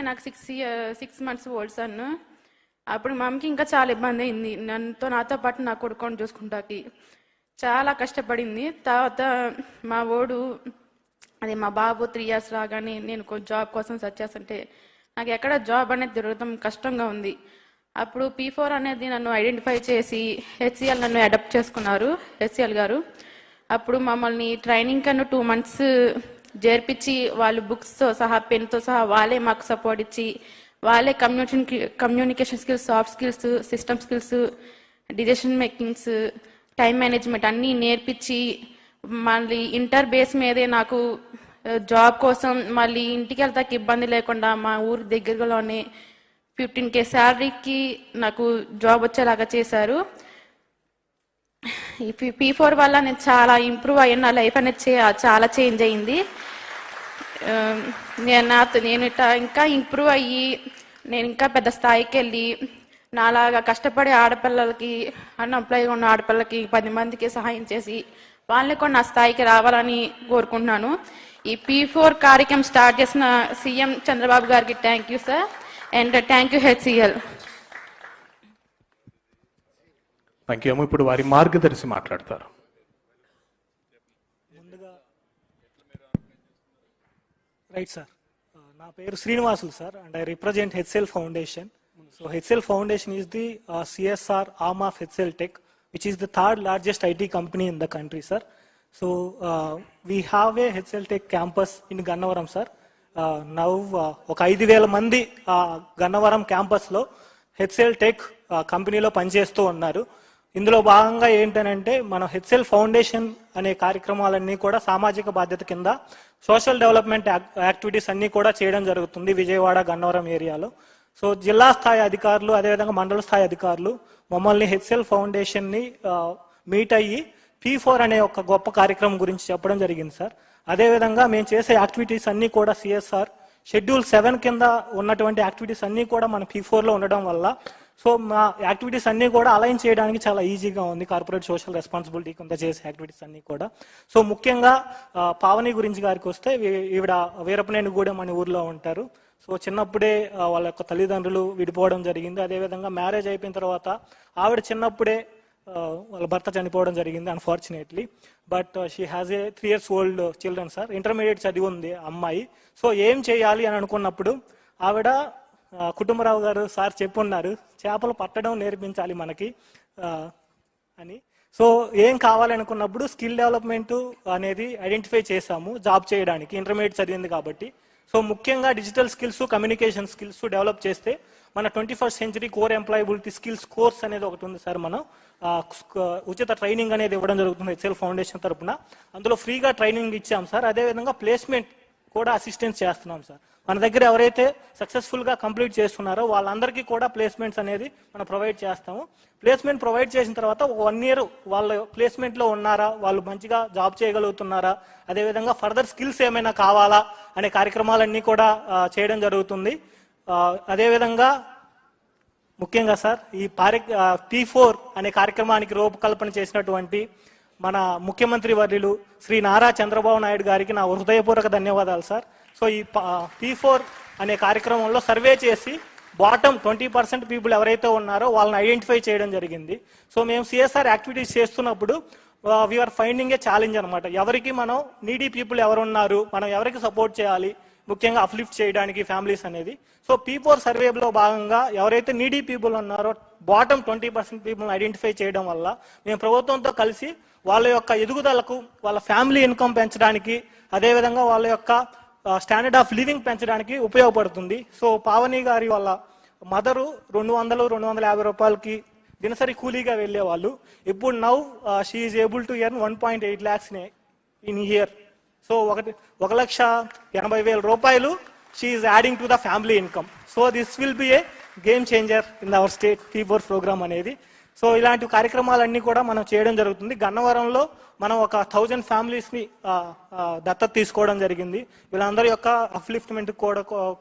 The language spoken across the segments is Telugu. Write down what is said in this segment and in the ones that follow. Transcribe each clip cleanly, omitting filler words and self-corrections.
నాకు 6 months ఓల్డ్ సన్. అప్పుడు మా అమ్మకి ఇంకా చాలా ఇబ్బంది అయింది, నాతో పాటు నా కొడుకుని చూసుకుంటాకి చాలా కష్టపడింది. తర్వాత మా ఓడు అదే మా బాబు 3 years రాగానే నేను కొంచెం జాబ్ కోసం సెర్చ్ చేస్తుంటే నాకు ఎక్కడ జాబ్ అనేది దొరకడం కష్టంగా ఉంది. అప్పుడు P4 అనేది నన్ను ఐడెంటిఫై చేసి HCL నన్ను అడాప్ట్ చేసుకున్నారు HCL గారు. అప్పుడు మమ్మల్ని ట్రైనింగ్ కన్నా 2 months చేర్పించి వాళ్ళు బుక్స్తో సహా పెన్తో సహా వాళ్ళే మాకు సపోర్ట్ ఇచ్చి వాళ్ళే communication skills, soft skills, system skills, decision makings, time management అన్నీ నేర్పించి మళ్ళీ ఇంటర్ బేస్ మీదే నాకు జాబ్ కోసం మళ్ళీ ఇంటికి వెళ్తాకి ఇబ్బంది లేకుండా మా ఊరి దగ్గరలోనే 15K శాలరీకి నాకు జాబ్ వచ్చేలాగా చేశారు. ఈ P4 వల్ల నేను చాలా ఇంప్రూవ్ అయ్యాను, నా లైఫ్ అనేది చాలా చేంజ్ అయింది. నేను ఇంకా ఇంప్రూవ్ అయ్యి నేను ఇంకా పెద్ద స్థాయికి వెళ్ళి నాలాగా కష్టపడే ఆడపిల్లలకి, అన్ఎంప్లాయ్గా ఉన్న ఆడపిల్లలకి 10 మందికి సహాయం చేసి వాళ్ళని కూడా నా స్థాయికి రావాలని కోరుకుంటున్నాను. ఈ P4 కార్యక్రమం స్టార్ట్ చేసిన సీఎం చంద్రబాబు గారికి thank you sir, and thank you HCL. Thank you. ఇప్పుడు వారి మార్గదర్శి మాట్లాడతారు. రైట్ సార్, నా పేరు Srinivasulu sir, and I represent HCL foundation. So HCL foundation is the CSR arm of HCL Tech, which is the 3rd largest IT company in the country, sir. So we have a HCL Tech campus in Gannavaram, sir. Now ఒక 5,000 మంది గన్నవరం క్యాంపస్లో HCL Tech కంపెనీలో పనిచేస్తూ ఉన్నారు. ఇందులో భాగంగా ఏంటనంటే మనం HCL ఫౌండేషన్ అనే కార్యక్రమాలన్నీ కూడా సామాజిక బాధ్యత కింద సోషల్ డెవలప్మెంట్ యాక్టివిటీస్ అన్నీ కూడా చేయడం జరుగుతుంది విజయవాడ, గన్నవరం ఏరియాలో. సో జిల్లా స్థాయి అధికారులు, అదేవిధంగా మండల స్థాయి అధికారులు మమ్మల్ని HCL ఫౌండేషన్ని మీట్ అయ్యి P4 అనే ఒక గొప్ప కార్యక్రమం గురించి చెప్పడం జరిగింది సార్. అదేవిధంగా మేము చేసే యాక్టివిటీస్ అన్నీ కూడా CSR షెడ్యూల్ 7 కింద ఉన్నటువంటి యాక్టివిటీస్ అన్నీ కూడా మన P4లో ఉండడం వల్ల సో మా యాక్టివిటీస్ అన్నీ కూడా అలైన్ చేయడానికి చాలా ఈజీగా ఉంది. కార్పొరేట్ సోషల్ రెస్పాన్సిబిలిటీ కింద చేసే యాక్టివిటీస్ అన్నీ కూడా. సో ముఖ్యంగా పావని గురించి గారికి వస్తే ఈవిడ వీరపనేనిగూడెం అనే ఊర్లో ఉంటారు. సో చిన్నప్పుడే వాళ్ళ యొక్క తల్లిదండ్రులు విడిపోవడం జరిగింది. అదేవిధంగా మ్యారేజ్ అయిపోయిన తర్వాత ఆవిడ చిన్నప్పుడే వాళ్ళ భర్త చనిపోవడం జరిగింది unfortunately. But she has a 3 years old children sir. Intermediate చదివి ఉంది అమ్మాయి. సో ఏం చేయాలి అని అనుకున్నప్పుడు ఆవిడ కుటుంబరావు గారు సార్ చెప్పున్నారు, చేపలు పట్టడం నేర్పించాలి మనకి అని. సో ఏం కావాలి అనుకున్నప్పుడు స్కిల్ డెవలప్మెంట్ అనేది ఐడెంటిఫై చేశాము జాబ్ చేయడానికి, ఇంటర్మీడియట్ చదివింది కాబట్టి. సో ముఖ్యంగా digital skills, communication skills develop చేస్తే మన 21st century core employability skills course అనేది ఒకటి ఉంది సార్. మనం ఉచిత ట్రైనింగ్ అనేది ఇవ్వడం జరుగుతుంది HCL ఫౌండేషన్ తరఫున. అందులో ఫ్రీగా ట్రైనింగ్ ఇచ్చాం సార్. అదేవిధంగా ప్లేస్మెంట్ కూడా అసిస్టెన్స్ చేస్తున్నాం సార్. మన దగ్గర ఎవరైతే సక్సెస్ఫుల్గా కంప్లీట్ చేస్తున్నారో వాళ్ళందరికీ కూడా ప్లేస్మెంట్స్ అనేది మనం ప్రొవైడ్ చేస్తాము. ప్లేస్మెంట్ ప్రొవైడ్ చేసిన తర్వాత 1 year వాళ్ళ ప్లేస్మెంట్లో ఉన్నారా, వాళ్ళు మంచిగా జాబ్ చేయగలుగుతున్నారా, అదేవిధంగా ఫర్దర్ స్కిల్స్ ఏమైనా కావాలా అనే కార్యక్రమాలన్నీ కూడా చేయడం జరుగుతుంది. అదేవిధంగా ముఖ్యంగా సార్ ఈ P4 అనే కార్యక్రమానికి రూపకల్పన చేసినటువంటి మన ముఖ్యమంత్రి వర్యులు శ్రీ నారా చంద్రబాబు నాయుడు గారికి నా హృదయపూర్వక ధన్యవాదాలు సార్. సో ఈ P4 అనే కార్యక్రమంలో సర్వే చేసి బాటమ్ 20% పీపుల్ ఎవరైతే ఉన్నారో వాళ్ళని ఐడెంటిఫై చేయడం జరిగింది. సో మేము CSR యాక్టివిటీస్ చేస్తున్నప్పుడు వీఆర్ ఫైండింగ్ ఏ ఛాలెంజ్ అనమాట. ఎవరికి మనం నీడీ పీపుల్ ఎవరున్నారు, మనం ఎవరికి సపోర్ట్ చేయాలి, ముఖ్యంగా అప్లిఫ్ట్ చేయడానికి ఫ్యామిలీస్ అనేది. సో P4 సర్వేలో భాగంగా ఎవరైతే నీడీ పీపుల్ ఉన్నారో బాటమ్ 20% పీపుల్ని ఐడెంటిఫై చేయడం వల్ల మేము ప్రభుత్వంతో కలిసి వాళ్ళ యొక్క ఎదుగుదలకు, వాళ్ళ ఫ్యామిలీ ఇన్కమ్ పెంచడానికి, అదేవిధంగా వాళ్ళ యొక్క స్టాండర్డ్ ఆఫ్ లివింగ్ పెంచడానికి ఉపయోగపడుతుంది. సో పావని గారి వాళ్ళ మదరు 200-250 రూపాయలకి దినసరి కూలీగా వెళ్ళేవాళ్ళు. ఇప్పుడు now she is able to earn 1.8 lakhs in year. So 1,80,000 రూపాయలు she is adding to the family income. So this will be a game changer in our state P4 programme అనేది. సో ఇలాంటి కార్యక్రమాలన్నీ కూడా మనం చేయడం జరుగుతుంది. గన్నవరంలో మనం ఒక 1000 ఫ్యామిలీస్ని దత్తత తీసుకోవడం జరిగింది. వీళ్ళందరి యొక్క అప్లిఫ్ట్మెంట్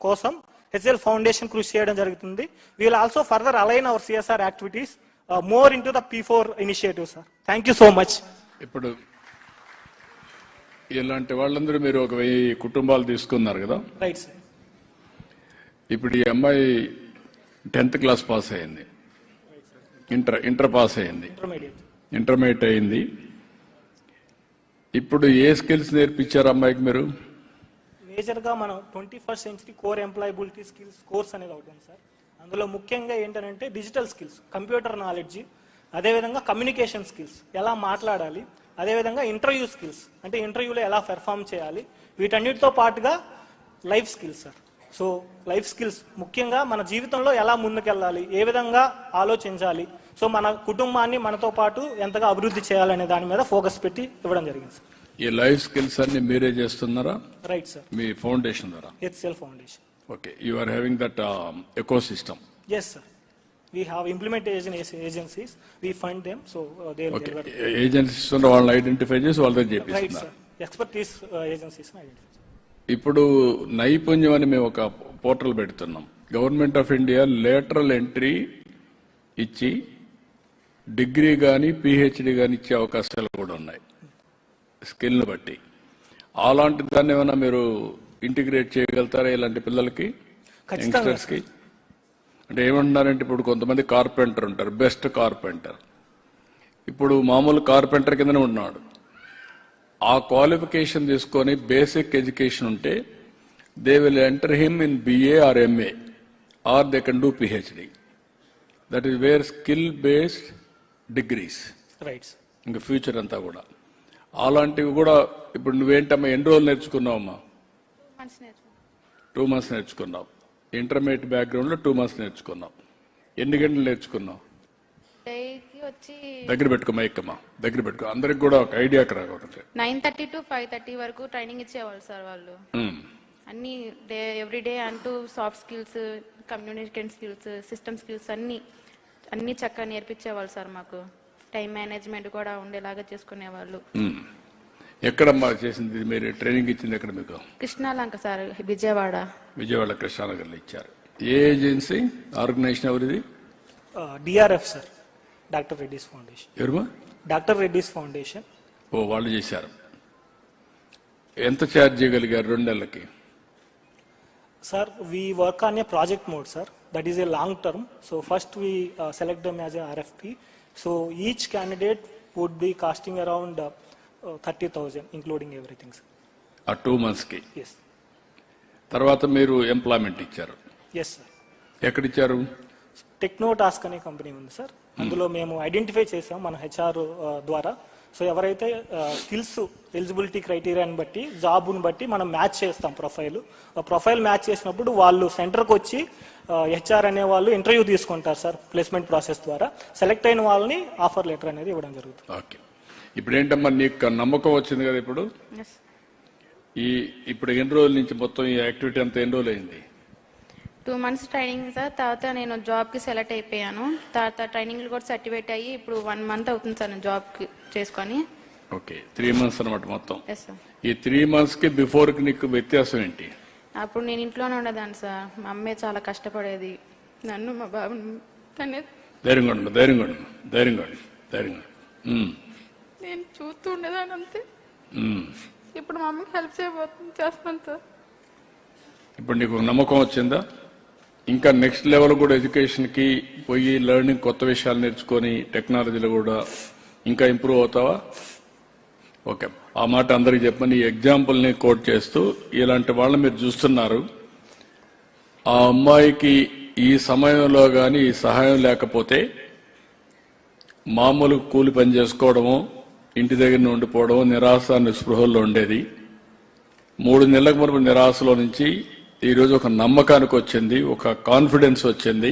కోసం HCL ఫౌండేషన్ కృషి చేయడం జరుగుతుంది. We'll also further align our CSR activities more into the P4 initiative sir. Thank you so much. ఇప్పుడు ఇలాంటి వాళ్ళందరూ మీరు ఒక 1000 కుటుంబాలు తీసుకున్నారు కదా. Right sir. ఇప్పుడు ఈ అమ్మాయి 10th క్లాస్ పాస్ అయింది, ఇంటర్ పాస్ అయింది, ఇంటర్మీడియట్ అయింది. ఇప్పుడు ఏ స్కిల్స్ నేర్పించారు అమ్మాయికి మీరు? మేజర్గా మనం 21st century core employability skills course అనేది ఒకటి ఉంది సార్. అందులో ముఖ్యంగా ఏంటంటే డిజిటల్ స్కిల్స్, కంప్యూటర్ నాలెడ్జ్, అదేవిధంగా కమ్యూనికేషన్ స్కిల్స్, ఎలా మాట్లాడాలి, అదేవిధంగా ఇంటర్వ్యూ స్కిల్స్, అంటే ఇంటర్వ్యూలో ఎలా పెర్ఫామ్ చేయాలి, వీటన్నిటితో పాటుగా life skills sir. So life skills ముఖ్యంగా మన జీవితంలో ఎలా ముందుకెళ్ళాలి, ఏ విధంగా ఆలోచించాలి, సో మన కుటుంబాన్ని మనతో పాటు ఎంతగా అభివృద్ధి చేయాలనే దాని మీద ఫోకస్ పెట్టి ఇవ్వడం జరిగింది సార్. ఈ లైఫ్ స్కిల్స్ అన్ని మీరే చేస్తున్నారా? Right sir. మీ ఫౌండేషన్ ద్వారా? HCL foundation. Okay, you are having that ecosystem. Yes sir. We have implementation agencies, we fund them, so they will okay, deliver. Agencies వాళ్ళని ఐడెంటిఫై చేసి వాళ్ళతో Right చేపిస్తున్నారు. sir. Expertise agencies identify. ఇప్పుడు నైపుణ్యం అని మేము ఒక పోర్టల్ పెడుతున్నాం. Government of India lateral entry ఇచ్చి డిగ్రీ కానీ పిహెచ్డి కానీ ఇచ్చే అవకాశాలు కూడా ఉన్నాయి స్కిల్ని బట్టి. అలాంటి దాన్ని ఏమైనా మీరు ఇంటిగ్రేట్ చేయగలుగుతారా ఇలాంటి పిల్లలకి, యంగ్స్టర్స్కి? అంటే ఏమంటున్నారంటే ఇప్పుడు కొంతమంది కార్పెంటర్ ఉంటారు, బెస్ట్ కార్పెంటర్, ఇప్పుడు మామూలు కార్పెంటర్ కిందనే ఉన్నాడు. ఆ క్వాలిఫికేషన్ తీసుకొని బేసిక్ ఎడ్యుకేషన్ ఉంటే they will enter him in BA or MA or they can do PhD. That is where skill based degrees. Right sir. ఇంకా ఫ్యూచర్ అంతా కూడా అలాంటివి కూడా. ఇప్పుడు నువ్వేంటమ్మా ఎన్ని రోజులు నేర్చుకున్నావమ్మా? 2 months నేర్చుకున్నావు. ఇంటర్మీడియట్ బ్యాక్గ్రౌండ్లో 2 months నేర్చుకున్నావు. ఎన్ని గంటలు నేర్చుకున్నావు? దగ్గర పెట్టుకో, మైక్కమ్మా దగ్గర పెట్టుకో, అందరికి కూడా ఒక ఐడియాకి రాకూడదు. 9:30 to 5:30 వరకు ట్రైనింగ్ ఇచ్చేవాళ్ళు సార్ వాళ్ళు. అన్ని ఎవ్రీడే అంటూ soft skills, communication skills, system skills అన్ని చక్కగా నేర్పించేవాళ్ళు సార్. మాకు టైం మేనేజ్మెంట్ కూడా ఉండేలాగా చేసుకునేవాళ్ళు. ఎక్కడమ్మా చేసింది మీరు? ట్రైనింగ్ ఇచ్చింది ఎక్కడ మీకు? కృష్ణాలంక సార్, విజయవాడ కృష్ణానగర్లో ఇచ్చారు. ఏ ఏజెన్సీ, ఆర్గనైజేషన్ ఎవరిది? DRF sir, doctor Reddy's foundation. ఎవరుమా? Doctor Reddy's foundation. ఓ, వాళ్ళు చేశారు. ఎంత ఛార్జ్ చేయగలిగారు 2 నెలలకి? Sir, we work on a project mode, sir. That is a long term. So first we select them as a RFP. So each candidate would be costing around 30,000, including everything, sir. ఆ 2 months కి? Yes. తర్వాత మీరు ఎంప్లాయ్మెంట్ ఇచ్చారు? Yes, sir. ఎక్కడిచ్చారు? టెక్నో టాస్క్ అనే కంపెనీ ఉంది సార్. అందులో మేము ఐడెంటిఫై చేసాం మన HR ద్వారా. సో ఎవరైతే స్కిల్స్ ఎలిజిబిలిటీ క్రైటీరియాని బట్టి, జాబ్ని బట్టి మనం మ్యాచ్ చేస్తాం ప్రొఫైల్ మ్యాచ్ చేసినప్పుడు వాళ్ళు సెంటర్కి వచ్చి HR అనే వాళ్ళు ఇంటర్వ్యూ తీసుకుంటారు సార్. ప్లేస్మెంట్ ప్రాసెస్ ద్వారా సెలెక్ట్ అయిన వాళ్ళని ఆఫర్ లెటర్ అనేది ఇవ్వడం జరుగుతుంది. ఓకే, ఇప్పుడు ఏంటమ్మా నీకు నమ్మకం వచ్చింది కదా? ఇప్పుడు ఎన్ని రోజుల నుంచి మొత్తం ఈ యాక్టివిటీ అంతా ఎన్ని రోజులు అయింది? 2 months ట్రైనింగ్ సార్. తర్వాత నేను జాబ్కి సెలెక్ట్ అయిపోయాను. తర్వాత ట్రైనింగ్లు కూడా సర్టిఫికేట్ అయ్యి ఇప్పుడు 1 month అవుతుంది సార్ నేను జాబ్కి చేసుకొని. ఓకే, 3 months అనమాట మొత్తం. Yes sir. ఈ 3 months కి బిఫోర్ కి నీకు వ్యత్యాసం ఏంటి? అప్పుడు నేను ఇంట్లోనే ఉండేదాన్ని సార్. మా అమ్మే చాలా కష్టపడేది, నన్ను మా బాబుని. ధైర్యంగా నేను చూస్తూ ఉండేదాన్ని అంతే. ఇప్పుడు మా అమ్మకి హెల్ప్ చేస్తున్నాను సార్. ఇప్పుడు నీకు నమ్మకం వచ్చిందా? ఇంకా నెక్స్ట్ లెవెల్ కూడా ఎడ్యుకేషన్కి పోయి లెర్నింగ్, కొత్త విషయాలు నేర్చుకొని టెక్నాలజీలో కూడా ఇంకా ఇంప్రూవ్ అవుతావా? ఓకే, ఆ మాట అందరికి చెప్పని ఈ ఎగ్జాంపుల్ని కోట్ చేస్తూ, ఇలాంటి వాళ్ళని మీరు చూస్తున్నారు. ఆ అమ్మాయికి ఈ సమయంలో కానీ ఈ సహాయం లేకపోతే మామూలు కూలి పని చేసుకోవడము, ఇంటి దగ్గర ఉండిపోవడము, నిరాశ నిస్పృహల్లో ఉండేది. 3 నెలలకు మునుపు నిరాశలో నుంచి ఈరోజు ఒక నమ్మకానికి వచ్చింది, ఒక కాన్ఫిడెన్స్ వచ్చింది.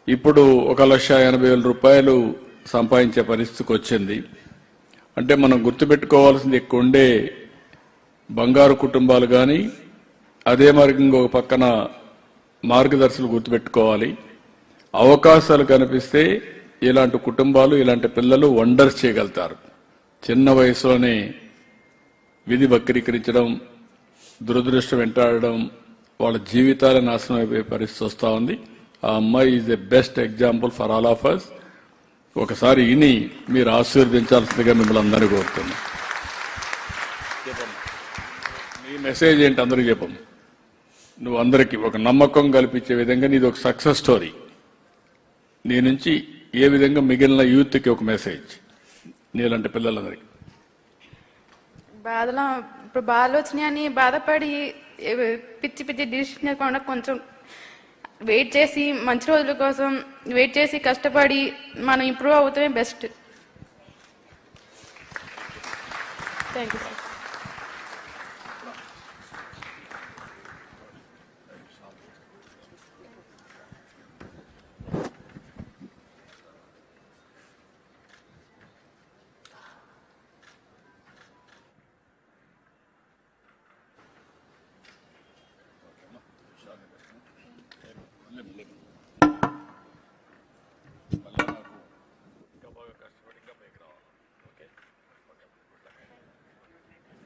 ఇప్పుడు 1,80,000 రూపాయలు సంపాదించే పరిస్థితికి వచ్చింది. అంటే మనం గుర్తుపెట్టుకోవాల్సింది, ఎక్కువ ఉండే బంగారు కుటుంబాలు కానీ, అదే మరి ఇంకొక పక్కన మార్గదర్శకులు గుర్తుపెట్టుకోవాలి. అవకాశాలు కనిపిస్తే ఇలాంటి కుటుంబాలు, ఇలాంటి పిల్లలు వండర్స్ చేయగలుగుతారు. చిన్న వయసులోనే విధి వక్రీకరించడం, దురదృష్టం వెంటాడడం, వాళ్ళ జీవితాల నాశనం అయిపోయే పరిస్థితి వస్తూ ఉంది. ఆ అమ్మాయి is the best example for all of us. ఒకసారి ఇని మీరు ఆశీర్వదించాల్సిందిగా మిమ్మల్ని అందరినీ కోరుతున్నాం. మీ మెసేజ్ ఏంటి అందరికీ చెప్పండి. నువ్వు అందరికీ ఒక నమ్మకం కల్పించే విధంగా నీది ఒక సక్సెస్ స్టోరీ. నీ నుంచి ఏ విధంగా మిగిలిన యూత్కి ఒక మెసేజ్ నీలాంటి పిల్లలందరికీ. బాధలో ఇప్పుడు బాధలు వచ్చినాయని బాధపడి పిచ్చి పిచ్చి డిసిషన్ కాకుండా కొంచెం వెయిట్ చేసి మంచి రోజుల కోసం వెయిట్ చేసి కష్టపడి మనం ఇంప్రూవ్ అవుతామే బెస్ట్. Thank you sir.